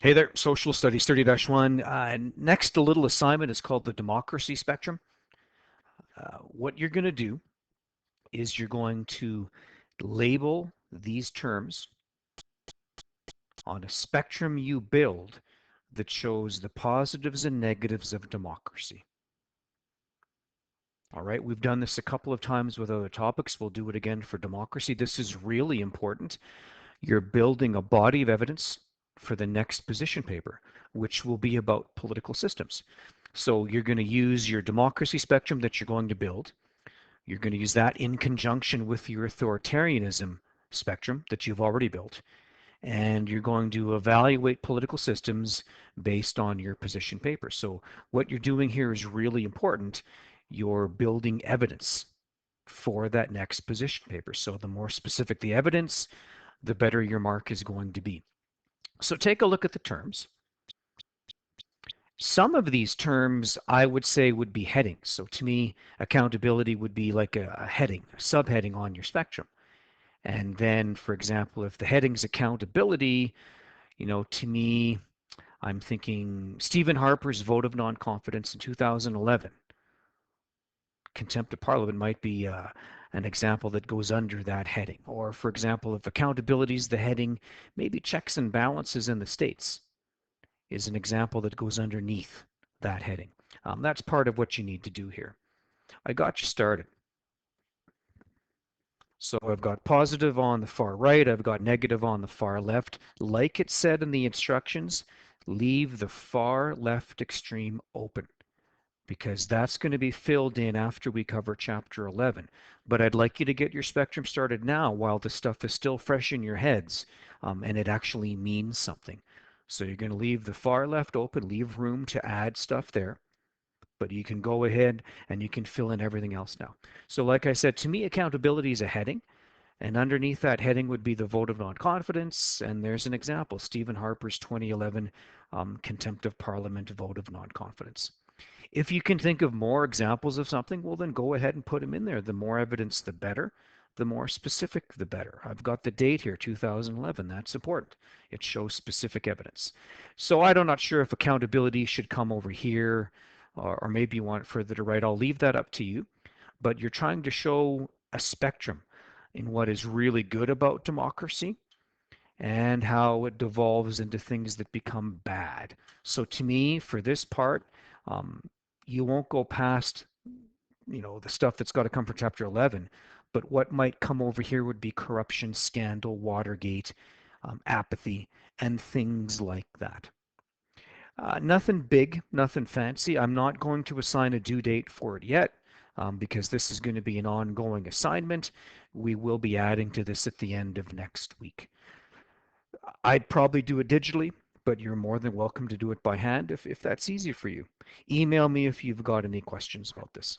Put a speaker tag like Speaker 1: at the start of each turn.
Speaker 1: Hey there, Social Studies 30-1. Next, a little assignment is called the democracy spectrum. What you're going to do is you're going to label these terms on a spectrum you build that shows the positives and negatives of democracy. All right, we've done this a couple of times with other topics. We'll do it again for democracy. This is really important. You're building a body of evidence for the next position paper, which will be about political systems. So you're going to use your democracy spectrum that you're going to build. You're going to use that in conjunction with your authoritarianism spectrum that you've already built. And you're going to evaluate political systems based on your position paper. So what you're doing here is really important. You're building evidence for that next position paper. So the more specific the evidence, the better your mark is going to be. So take a look at the terms. Some of these terms I would say would be headings. So to me, accountability would be like a heading, a subheading on your spectrum. And then, for example, if the heading's accountability, to me, I'm thinking Stephen Harper's vote of non-confidence in 2011. Contempt of Parliament might be an example that goes under that heading. Or, for example, if accountability is the heading, maybe checks and balances in the states is an example that goes underneath that heading. That's part of what you need to do here. I got you started. So I've got positive on the far right, I've got negative on the far left. Like it said in the instructions, leave the far left extreme open because that's going to be filled in after we cover chapter 11. But I'd like you to get your spectrum started now while the stuff is still fresh in your heads and it actually means something. So you're going to leave the far left open, leave room to add stuff there, but you can go ahead and you can fill in everything else now. So like I said, to me, accountability is a heading. And underneath that heading would be the vote of non-confidence. And there's an example, Stephen Harper's 2011 contempt of parliament vote of non-confidence. If you can think of more examples of something, well, then go ahead and put them in there. The more evidence, the better. The more specific, the better. I've got the date here, 2011. That's important. It shows specific evidence. So I'm not sure if accountability should come over here, or maybe you want it further to right. I'll leave that up to you. But you're trying to show a spectrum in what is really good about democracy and how it devolves into things that become bad. So to me, for this part, um, you won't go past, the stuff that's got to come from chapter 11, but what might come over here would be corruption, scandal, Watergate, apathy, and things like that. Nothing big, nothing fancy. I'm not going to assign a due date for it yet because this is going to be an ongoing assignment. We will be adding to this at the end of next week. I'd probably do it digitally, but you're more than welcome to do it by hand if that's easy for you. Email me if you've got any questions about this.